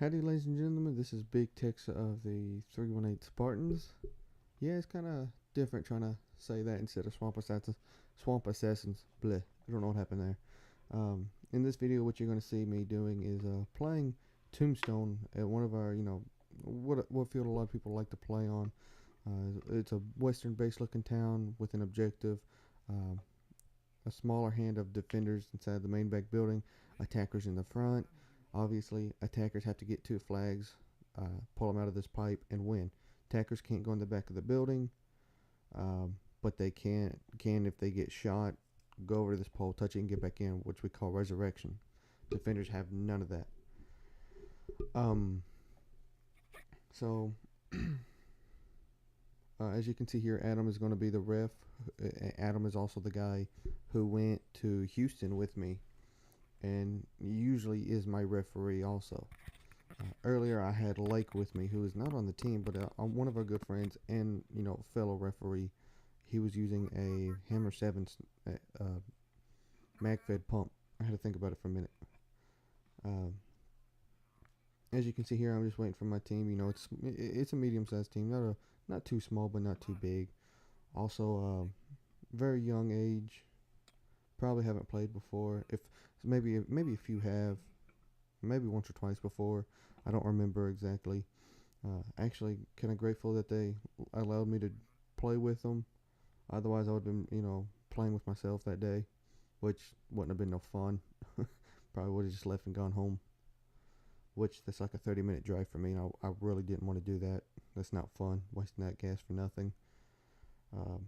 Howdy, ladies and gentlemen. This is Big Tex of the 318 Spartans. Yeah, it's kind of different trying to say that instead of Swamp Assassins. Swamp Assassins. Bleh. I don't know what happened there. In this video, what you're going to see me doing is playing Tombstone at one of our, what field a lot of people like to play on. It's a western-based looking town with an objective. Um, a smaller hand of defenders inside the main back building, attackers in the front. Obviously, attackers have to get two flags, pull them out of this pipe, and win. Attackers can't go in the back of the building, but they can if they get shot, go over to this pole, touch it, and get back in, which we call resurrection. Defenders have none of that. Um, so, as you can see here, Adam is going to be the ref. Adam is also the guy who went to Houston with me and usually is my referee also. Earlier I had Lake with me, who is not on the team, but one of our good friends and fellow referee. He was using a Hammer 7 MagFed pump. I had to think about it for a minute. Uh, as you can see here, I'm just waiting for my team. It's a medium-sized team, not too small, but not too big. Also, very young age. Probably haven't played before. If maybe a few have, maybe once or twice before. I don't remember exactly. Actually, kind of grateful that they allowed me to play with them. Otherwise, I would have been, playing with myself that day, which wouldn't have been no fun. Probably would have just left and gone home. Which that's like a 30-minute drive for me, and I really didn't want to do that. That's not fun, wasting that gas for nothing. Um,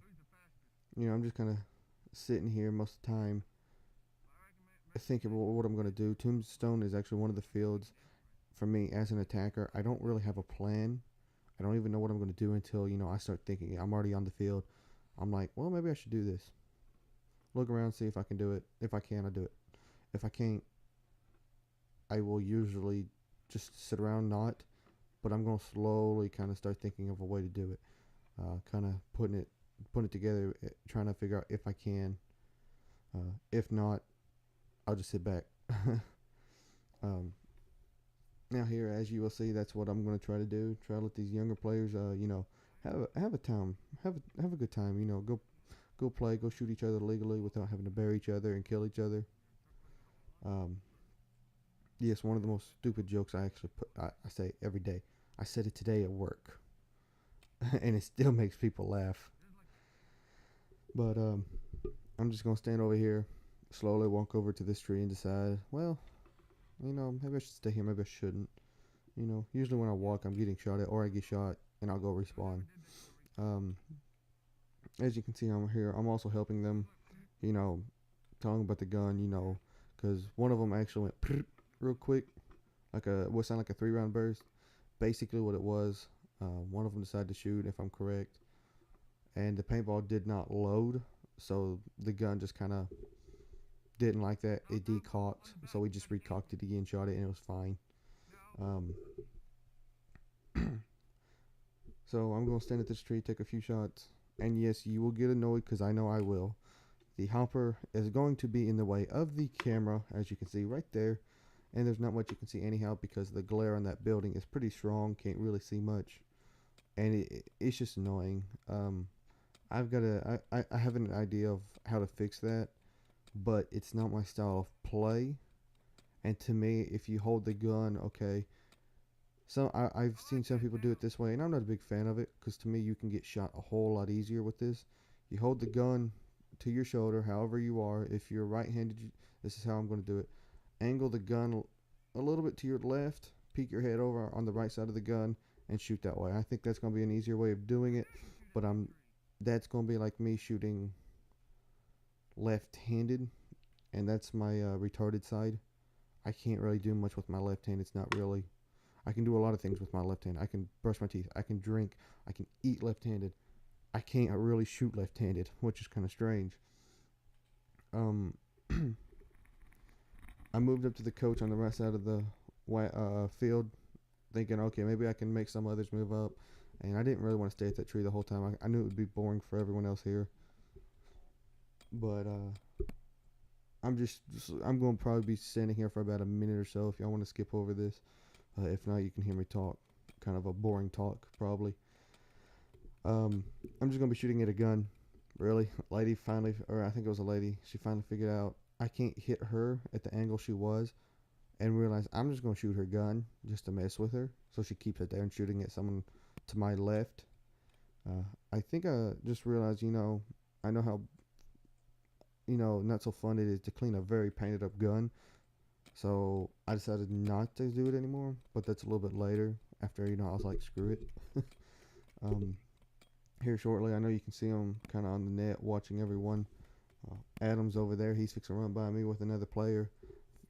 I'm just kind of sitting here most of the time thinking about what I'm going to do. Tombstone is actually one of the fields for me as an attacker. I don't really have a plan. I don't even know what I'm going to do until, I start thinking. I'm already on the field. I'm like, well, maybe I should do this. Look around, see if I can do it. If I can, I do it. If I can't, I will usually just sit around not. But I'm going to slowly kind of start thinking of a way to do it. Kind of putting it together, trying to figure out if I can. If not, I'll just sit back. um, Now here, as you will see, that's what I'm going to try to do. Try to let these younger players, have a time, have a good time. Go play, go shoot each other legally without having to bury each other and kill each other. Um, yes, one of the most stupid jokes I actually I say every day. I said it today at work, and it still makes people laugh. But I'm just gonna stand over here, slowly walk over to this tree and decide. Well, maybe I should stay here. Maybe I shouldn't. Usually when I walk, I'm getting shot at, or I get shot, and I'll go respawn. Um, as you can see, I'm here. I'm also helping them, you know, talking about the gun, because one of them actually went real quick, like what sounded like a 3 round burst. Basically, what it was, one of them decided to shoot, if I'm correct, and the paintball did not load, so the gun just kind of didn't like that. It decocked, so we just recocked it again, shot it, and it was fine. Um, So I'm going to stand at this tree, take a few shots, and yes, you will get annoyed because I know I will. The hopper is going to be in the way of the camera, as you can see right there, and there's not much you can see anyhow because the glare on that building is pretty strong, can't really see much, and it's just annoying. I have an idea of how to fix that, but it's not my style of play, and to me, if you hold the gun, okay, I've seen some people do it this way, and I'm not a big fan of it because to me you can get shot a whole lot easier with this. You hold the gun to your shoulder, however you are. If you're right-handed, this is how I'm going to do it. Angle the gun a little bit to your left, peek your head over on the right side of the gun, and shoot that way. I think that's going to be an easier way of doing it, but that's going to be like me shooting left-handed, and that's my retarded side. I can't really do much with my left hand. It's not really. I can do a lot of things with my left hand. I can brush my teeth. I can drink. I can eat left-handed. I can't really shoot left-handed, which is kind of strange. Um, I moved up to the coach on the right side of the field, thinking, okay, maybe I can make some others move up. And I didn't really want to stay at that tree the whole time. I knew it would be boring for everyone else here. But I'm going to probably be standing here for about a minute or so if y'all want to skip over this. If not, you can hear me talk. Kind of a boring talk, probably. Um, I'm just gonna be shooting at a gun. Really, lady finally, or I think it was a lady. She finally figured out I can't hit her at the angle she was, and realized I'm just gonna shoot her gun just to mess with her. So she keeps it there and shooting at someone to my left. Uh, I think I just realized, I know how, not so fun it is to clean a very painted up gun. So I decided not to do it anymore. But that's a little bit later after, I was like, screw it. um, Here shortly, I know you can see him kind of on the net watching everyone. Adam's over there. He's fixing to run by me with another player.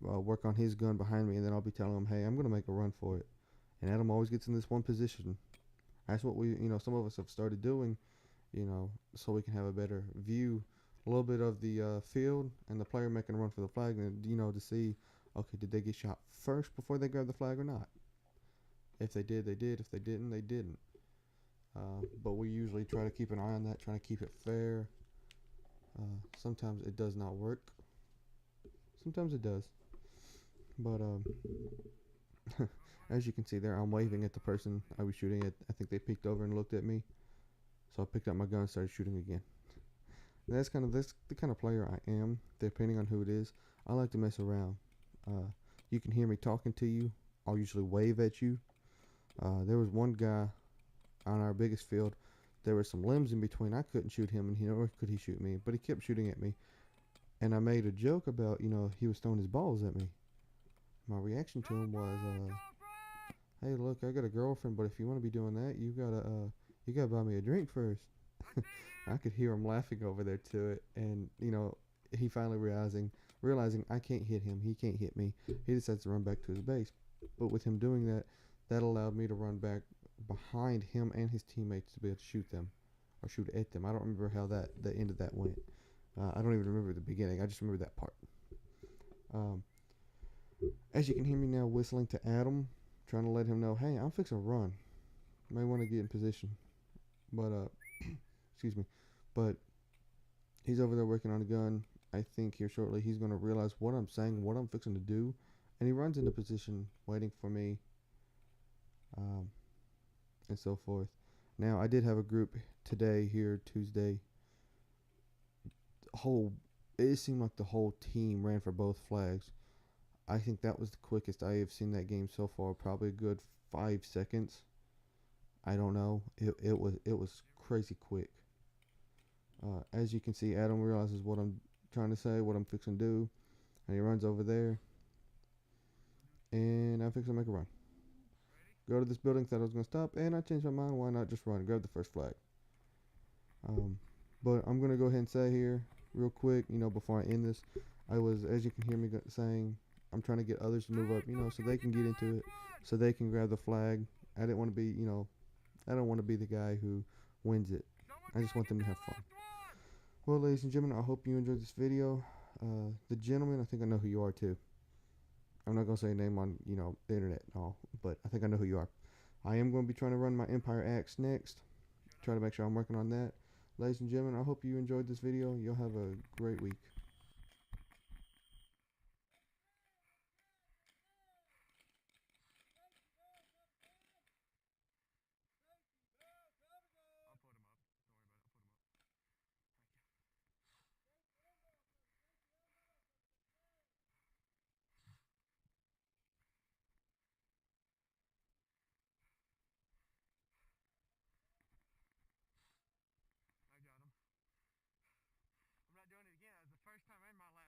Work on his gun behind me, and then I'll be telling him, hey, I'm going to make a run for it. And Adam always gets in this one position. That's what some of us have started doing, so we can have a better view, a little bit of the field and the player making a run for the flag, and, to see, okay, did they get shot first before they grabbed the flag or not? If they did, they did. If they didn't, they didn't. But we usually try to keep an eye on that, trying to keep it fair. Sometimes it does not work. Sometimes it does. But as you can see there, I'm waving at the person I was shooting at. I think they peeked over and looked at me. So I picked up my gun and started shooting again. That's the kind of player I am, depending on who it is. I like to mess around. You can hear me talking to you. I'll usually wave at you. There was one guy on our biggest field. There were some limbs in between. I couldn't shoot him, and nor could he shoot me. But he kept shooting at me. And I made a joke about, he was throwing his balls at me. My reaction to him was, hey, look, I got a girlfriend, but if you want to be doing that, you gotta buy me a drink first. I could hear him laughing over there to it, and he finally realizing I can't hit him, he can't hit me. He decides to run back to his base. But with him doing that, that allowed me to run back behind him and his teammates to be able to shoot them or shoot at them. I don't remember how the end of that went. I don't even remember the beginning. I just remember that part. Um, as you can hear me now whistling to Adam, trying to let him know, hey, I'm fixing to run. You may want to get in position. But excuse me. But he's over there working on a gun. I think here shortly he's going to realize what I'm saying, what I'm fixing to do, and he runs into position, waiting for me, and so forth. Now I did have a group today here Tuesday. Whole It seemed like the whole team ran for both flags. I think that was the quickest I have seen that game so far. Probably a good 5 seconds. I don't know. It was crazy quick. As you can see, Adam realizes what I'm trying to say, what I'm fixing to do, and he runs over there. And I'm fixing to make a run. Go to this building, thought I was gonna stop, and I changed my mind. Why not just run? Grab the first flag. But I'm gonna go ahead and say here, real quick, before I end this, as you can hear me saying, I'm trying to get others to move up, so they can get into it, so they can grab the flag. I didn't want to be, I don't want to be the guy who wins it. I just want them to have fun. Well, ladies and gentlemen, I hope you enjoyed this video. The gentleman, I think I know who you are too. I'm not gonna say a name on, the internet and all, but I think I know who you are. I am going to be trying to run my Empire Axe next. Try to make sure I'm working on that. Ladies and gentlemen, I hope you enjoyed this video. You'll have a great week. I got him. I'm not doing it again. It was the first time and my last.